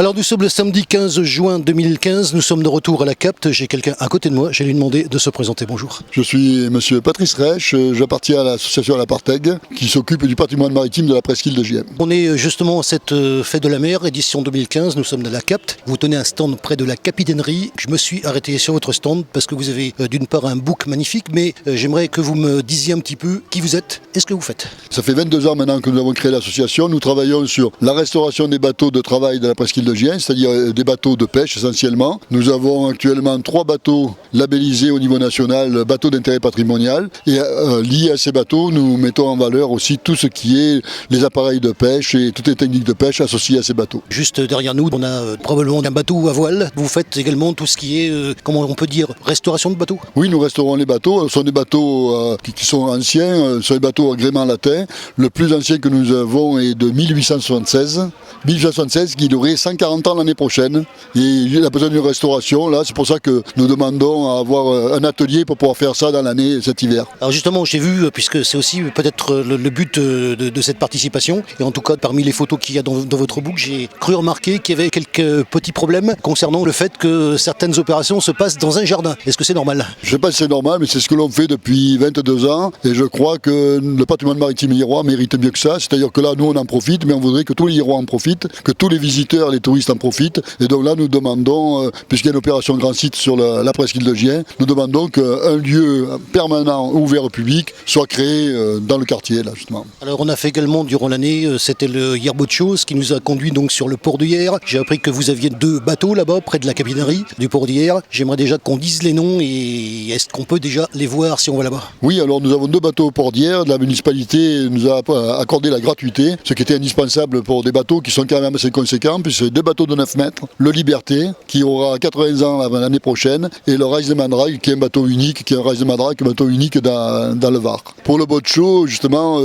Alors nous sommes le samedi 15 juin 2015, nous sommes de retour à la Capte. J'ai quelqu'un à côté de moi, j'ai lui demandé de se présenter. Bonjour. Je suis monsieur Patrice Reich, j'appartiens à l'association La Partègue qui s'occupe du patrimoine maritime de la presqu'île de Giem. On est justement à cette fête de la mer, édition 2015, nous sommes à la Capte. Vous tenez un stand près de la capitainerie. Je me suis arrêté sur votre stand parce que vous avez d'une part un book magnifique, mais j'aimerais que vous me disiez un petit peu qui vous êtes et ce que vous faites. Ça fait 22 ans maintenant que nous avons créé l'association. Nous travaillons sur la restauration des bateaux de travail de la presqu'île de Giem, c'est-à-dire des bateaux de pêche essentiellement. Nous avons actuellement 3 bateaux labellisés au niveau national, bateaux d'intérêt patrimonial. Et liés à ces bateaux, nous mettons en valeur aussi tout ce qui est les appareils de pêche et toutes les techniques de pêche associées à ces bateaux. Juste derrière nous, on a probablement un bateau à voile. Vous faites également tout ce qui est, comment on peut dire, restauration de bateaux? Oui, nous restaurons les bateaux. Ce sont des bateaux qui sont anciens, ce sont des bateaux à gréement latin. Le plus ancien que nous avons est de 1876. 1876 qui aurait 140 ans l'année prochaine. Et il a besoin d'une restauration. Là, c'est pour ça que nous demandons à avoir un atelier pour pouvoir faire ça dans l'année, cet hiver. Alors justement, j'ai vu, puisque c'est aussi peut-être le but de cette participation, et en tout cas parmi les photos qu'il y a dans votre book, j'ai cru remarquer qu'il y avait quelques petits problèmes concernant le fait que certaines opérations se passent dans un jardin. Est-ce que c'est normal? Je ne sais pas si c'est normal, mais c'est ce que l'on fait depuis 22 ans. Et je crois que le patrimoine maritime irois mérite mieux que ça. C'est-à-dire que là, nous, on en profite, mais on voudrait que tous les Irois en profitent, que tous les visiteurs, les touristes en profitent. Et donc là, nous demandons, puisqu'il y a une opération grand site sur la presqu'île de Giem, nous demandons qu'un lieu permanent ouvert au public soit créé dans le quartier, là, justement. Alors on a fait également durant l'année, c'était le Yerboat Show, ce qui nous a conduit donc sur le port de Hyères. J'ai appris que vous aviez 2 bateaux là-bas, près de la capitainerie du port de Hyères. J'aimerais déjà qu'on dise les noms et est-ce qu'on peut déjà les voir si on va là-bas? Oui, alors nous avons 2 bateaux au port d'Hyères. La municipalité nous a accordé la gratuité, ce qui était indispensable pour des bateaux qui sont quand même assez conséquents, puisque c'est 2 bateaux de 9 mètres. Le Liberté, qui aura 80 ans l'année prochaine, et le Riseman Drag, qui est un bateau unique, qui est un Riseman Drag, un bateau unique dans le Var. Pour le boat show, justement,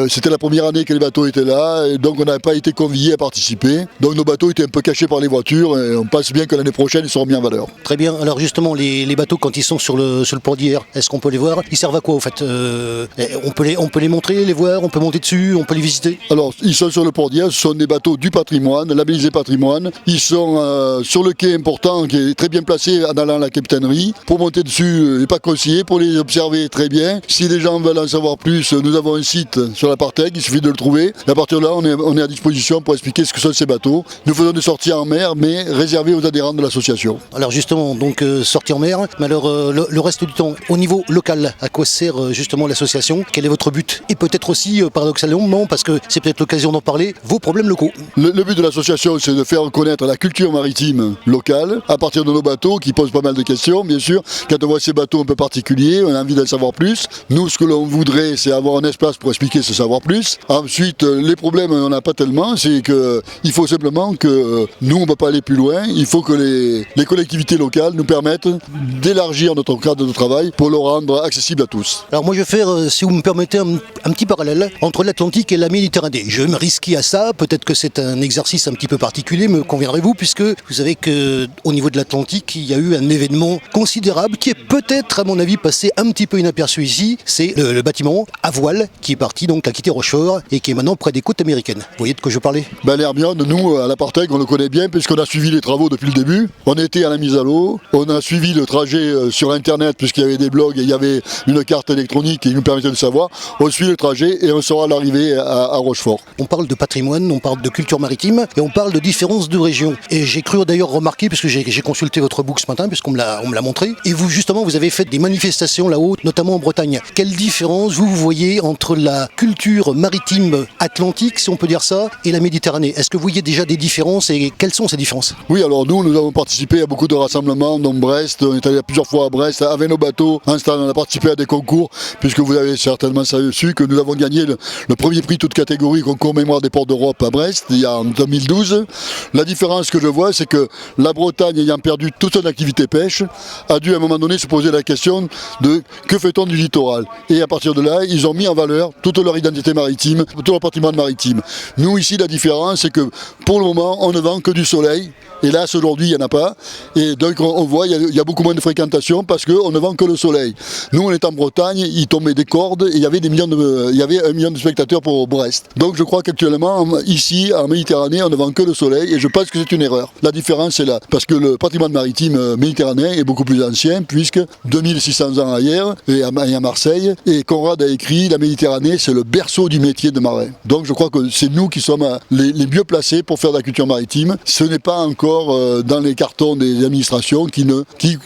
c'était la première année que les bateaux étaient là, et donc on n'avait pas été conviés à participer. Donc nos bateaux étaient un peu cachés par les voitures, et on pense bien que l'année prochaine, ils seront mis en valeur. Très bien. Alors justement, les bateaux, quand ils sont sur le port d'Hyères, est-ce qu'on peut les voir? Ils servent à quoi, au fait? On peut les montrer, les voir, on peut monter dessus, on peut les visiter? Alors, ils sont sur le port d'Hyères, ce sont des bateaux du patrimoine, labellisés patrimoine. Ils sont sur le quai important, qui est très bien placé en allant à la capitainerie. Pour monter dessus, il n'est pas conseillé. Pour les observer, très bien. Si les gens veulent en savoir plus, nous avons un site sur la Partègue, il suffit de le trouver. Et à partir de là, on est à disposition pour expliquer ce que sont ces bateaux. Nous faisons des sorties en mer, mais réservées aux adhérents de l'association. Alors justement, donc sortie en mer, mais alors le reste du temps, au niveau local, à quoi sert justement l'association? Quel est votre but? Et peut-être aussi, paradoxalement, parce que c'est peut-être l'occasion d'en parler, vos problèmes locaux. Le but de l'association, c'est de faire connaître la culture maritime locale, à partir de nos bateaux, qui posent pas mal de questions, bien sûr. Quand on voit ces bateaux un peu particuliers, on a envie d'en savoir plus. Nous, ce que l'on voudrait, c'est avoir un espace pour expliquer ce savoir plus. Ensuite, les problèmes, on n'en a pas tellement, c'est qu'il faut simplement que nous, on ne peut pas aller plus loin. Il faut que les collectivités locales nous permettent d'élargir notre cadre de travail pour le rendre accessible à tous. Alors moi, je vais faire, si vous me permettez, un petit parallèle entre l'Atlantique et la Méditerranée. Je vais me risquer à ça, peut-être que c'est un exercice un petit peu particulier, me conviendrez-vous, puisque vous savez qu'au niveau de l'Atlantique, il y a eu un événement considérable qui est peut-être, à mon avis, passé un petit peu inaperçu ici. C'est le bâtiment à voile qui est parti, donc a quitté Rochefort et qui est maintenant près des côtes américaines. Vous voyez de quoi je parlais? L'Hermione, nous, à la Partègue, on le connaît bien puisqu'on a suivi les travaux depuis le début. On était à la mise à l'eau, on a suivi le trajet sur Internet puisqu'il y avait des blogs et il y avait une carte électronique qui nous permettait de savoir. On suit le trajet et on sera à l'arrivée à Rochefort. On parle de patrimoine, on parle de culture maritime et on parle de différences de régions. Et j'ai cru d'ailleurs remarquer, puisque j'ai consulté votre book ce matin, puisqu'on me l'a montré, et vous justement vous avez fait des manifestations là-haut, notamment en Bretagne. Quelle différence vous voyez entre la culture maritime atlantique, si on peut dire ça, et la Méditerranée? Est-ce que vous voyez déjà des différences et quelles sont ces différences? Oui, alors nous avons participé à beaucoup de rassemblements, dont Brest, on est allé plusieurs fois à Brest avec nos bateaux, on a participé à des concours, puisque vous avez certainement su que nous avons gagné le premier prix toute catégorie concours mémoire des ports d'Europe à Brest, il y a en 2012. La différence que je vois, c'est que la Bretagne, ayant perdu toute son activité pêche, a dû à un moment donné se poser la question de que fait-on du littoral? Et à partir de là, ils ont mis en valeur toute leur identité maritime, tout leur patrimoine maritime. Nous ici, la différence, c'est que pour le moment, on ne vend que du soleil Hélas, aujourd'hui, il n'y en a pas. Et donc, on voit, il y a beaucoup moins de fréquentation parce qu'on ne vend que le soleil. Nous, on est en Bretagne, il tombait des cordes et il y avait 1 million de spectateurs pour Brest. Donc, je crois qu'actuellement, ici, en Méditerranée, on ne vend que le soleil et je pense que c'est une erreur. La différence est là. Parce que le patrimoine maritime méditerranéen est beaucoup plus ancien puisque 2600 ans ailleurs, et à Marseille, et Conrad a écrit la Méditerranée, c'est le berceau du métier de marin. Donc, je crois que c'est nous qui sommes les mieux placés pour faire de la culture maritime. Ce n'est pas encore dans les cartons des administrations qui,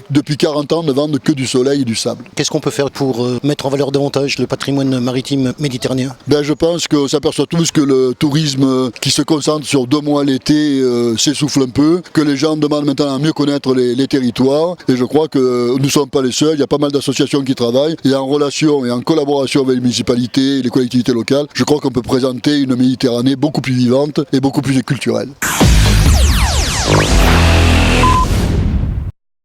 depuis 40 ans, ne vendent que du soleil et du sable. Qu'est-ce qu'on peut faire pour mettre en valeur davantage le patrimoine maritime méditerranéen ? Je pense qu'on s'aperçoit tous que le tourisme qui se concentre sur 2 mois l'été s'essouffle un peu, que les gens demandent maintenant à mieux connaître les territoires. Et je crois que nous ne sommes pas les seuls, il y a pas mal d'associations qui travaillent. Et en relation et en collaboration avec les municipalités et les collectivités locales, je crois qu'on peut présenter une Méditerranée beaucoup plus vivante et beaucoup plus culturelle.